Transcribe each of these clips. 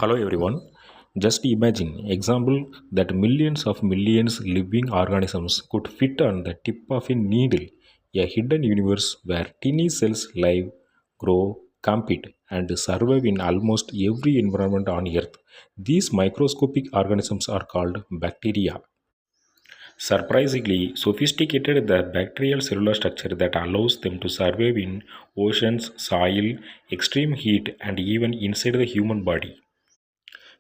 Hello everyone. Just imagine example that millions living organisms could fit on the tip of a needle, a hidden universe where tiny cells live, grow, compete, and survive in almost every environment on Earth. These microscopic organisms are called bacteria. Surprisingly sophisticated, the bacterial cellular structure that allows them to survive in oceans, soil, extreme heat, and even inside the human body.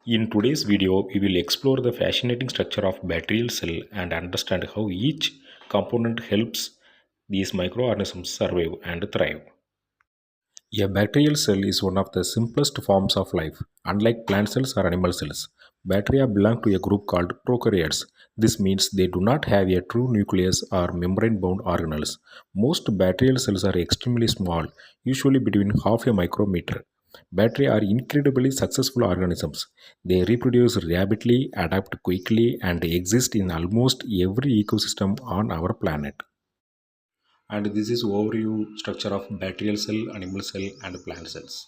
In today's video, we will explore the fascinating structure of bacterial cell and understand how each component helps these microorganisms survive and thrive. A bacterial cell is one of the simplest forms of life. Unlike plant cells or animal cells, bacteria belong to a group called prokaryotes. This means they do not have a true nucleus or membrane-bound organelles. Most bacterial cells are extremely small, usually between half a micrometer. Bacteria are incredibly successful organisms. They reproduce rapidly, adapt quickly, and exist in almost every ecosystem on our planet. And this is overview structure of bacterial cell, animal cell, and plant cells.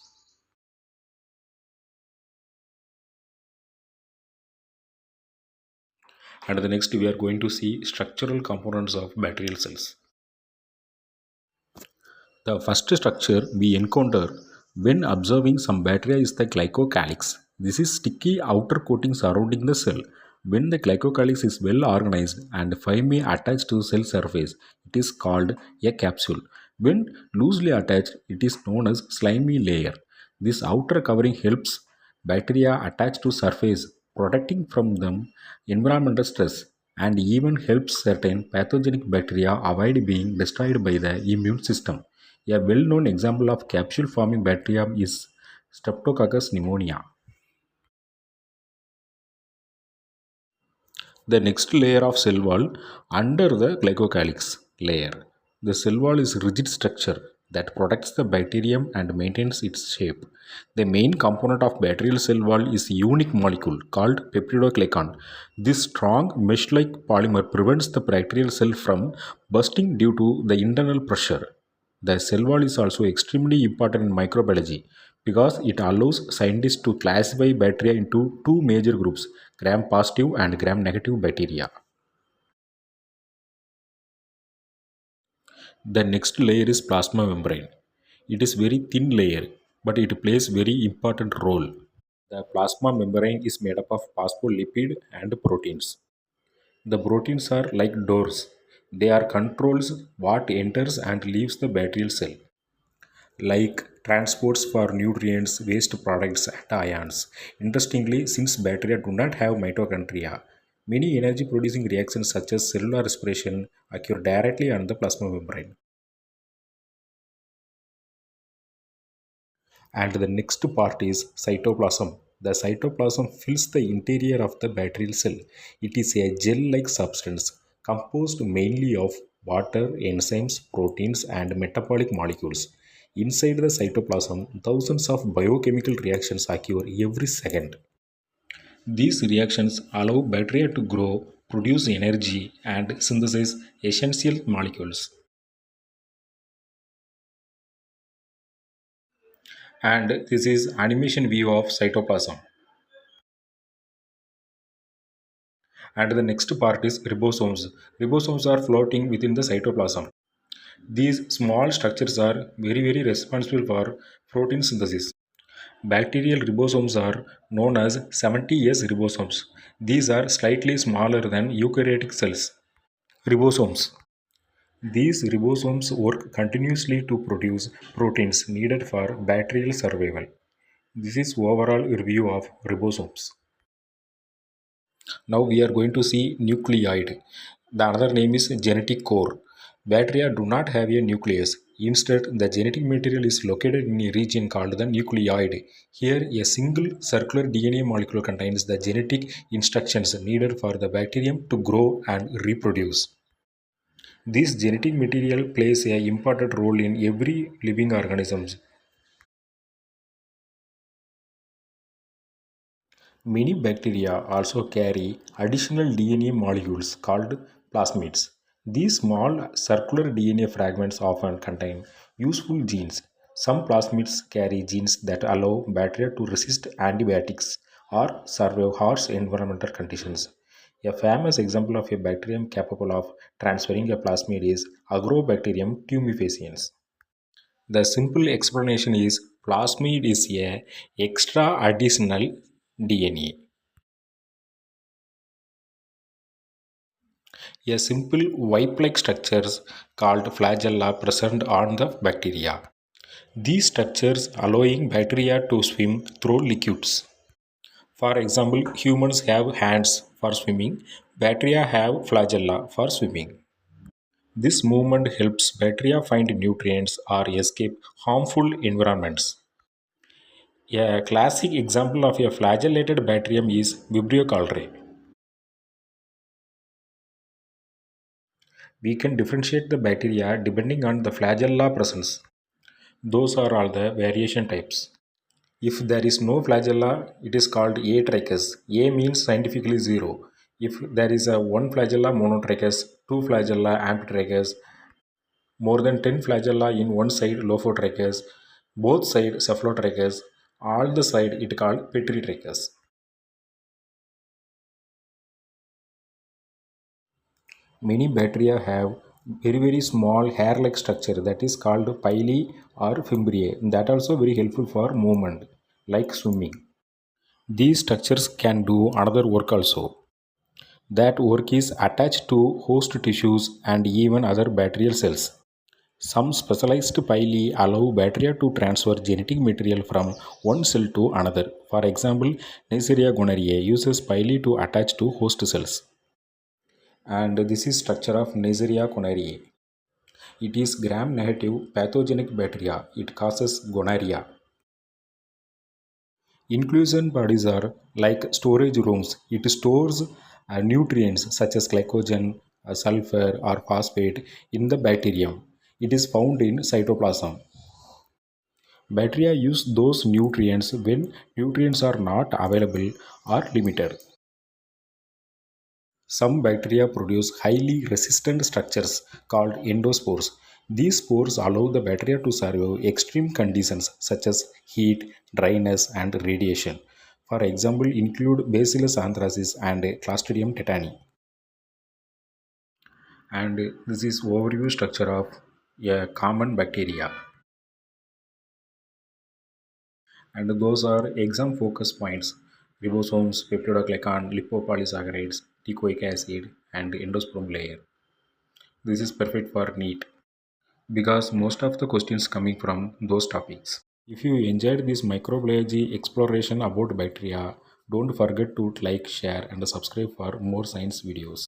And the next we are going to see structural components of bacterial cells. The first structure we encounter when observing some bacteria is the glycocalyx. This is sticky outer coating surrounding the cell. When the glycocalyx is well organized and firmly attached to cell surface, it is called a capsule. When loosely attached, it is known as slimy layer. This outer covering helps bacteria attach to surface, protecting from them environmental stress, and even helps certain pathogenic bacteria avoid being destroyed by the immune system. A well-known example of capsule-forming bacteria is Streptococcus pneumonia. The next layer of cell wall under the glycocalyx layer. The cell wall is rigid structure that protects the bacterium and maintains its shape. The main component of bacterial cell wall is a unique molecule called peptidoglycan. This strong mesh-like polymer prevents the bacterial cell from bursting due to the internal pressure. The cell wall is also extremely important in microbiology because it allows scientists to classify bacteria into two major groups, gram positive and gram negative bacteria. The next layer is plasma membrane. It is very thin layer, but it plays very important role. The plasma membrane is made up of phospholipid and proteins. The proteins are like doors. They are controls what enters and leaves the bacterial cell, like transports for nutrients, waste products, and ions. Interestingly, since bacteria do not have mitochondria, many energy producing reactions such as cellular respiration occur directly on the plasma membrane. And the next part is cytoplasm. The cytoplasm fills the interior of the bacterial cell. It is a gel-like substance composed mainly of water, enzymes, proteins, and metabolic molecules. Inside the cytoplasm, thousands of biochemical reactions occur every second. These reactions allow bacteria to grow, produce energy, and synthesize essential molecules. And this is animation view of cytoplasm. And the next part is ribosomes. Ribosomes are floating within the cytoplasm. These small structures are very responsible for protein synthesis. Bacterial ribosomes are known as 70S ribosomes. These are slightly smaller than eukaryotic cells. Ribosomes. These ribosomes work continuously to produce proteins needed for bacterial survival. This is overall review of ribosomes. Now we are going to see nucleoid. The another name is genetic core. Bacteria do not have a nucleus. Instead, the genetic material is located in a region called the nucleoid. Here, a single circular DNA molecule contains the genetic instructions needed for the bacterium to grow and reproduce. This genetic material plays an important role in every living organism. Many bacteria also carry additional DNA molecules called plasmids. These small circular DNA fragments often contain useful genes Some plasmids carry genes that allow bacteria to resist antibiotics or survive harsh environmental conditions. A famous example of a bacterium capable of transferring a plasmid is Agrobacterium tumefaciens. The simple explanation is plasmid is a extra additional DNA. A simple wipe-like structures called flagella present on the bacteria. These structures allowing bacteria to swim through liquids. For example, humans have hands for swimming, bacteria have flagella for swimming. This movement helps bacteria find nutrients or escape harmful environments. A classic example of a flagellated bacterium is Vibrio cholerae. We can differentiate the bacteria depending on the flagella presence. Those are all the variation types. If there is no flagella, it is called atrichous. A means scientifically zero. If there is a one flagella monotrichous, two flagella ampitrichous, more than 10 flagella in one side lophotrichous, both side cephalotrichous, all the side it called petritrichous. Many bacteria have very small hair-like structure that is called pili or fimbriae. That also very helpful for movement, like swimming. These structures can do another work also. That work is attached to host tissues and even other bacterial cells. Some specialized pili allow bacteria to transfer genetic material from one cell to another. For example, Neisseria gonorrhoeae uses pili to attach to host cells. And this is structure of Neisseria gonorrhoeae. It is gram-negative pathogenic bacteria. It causes gonorrhea. Inclusion bodies are like storage rooms. It stores nutrients such as glycogen, sulfur, or phosphate in the bacterium. It is found in cytoplasm. Bacteria use those nutrients when nutrients are not available or limited. Some bacteria produce highly resistant structures called endospores. These spores allow the bacteria to survive extreme conditions such as heat, dryness, and radiation. For example, include Bacillus anthracis and Clostridium tetani. And this is overview structure of a common bacteria. And those are exam focus points: ribosomes, peptidoglycan, lipopolysaccharides, teichoic acid, and endosperm layer. This is perfect for NEET because most of the questions coming from those topics. If you enjoyed this microbiology exploration about bacteria, don't forget to like, share, and subscribe for more science videos.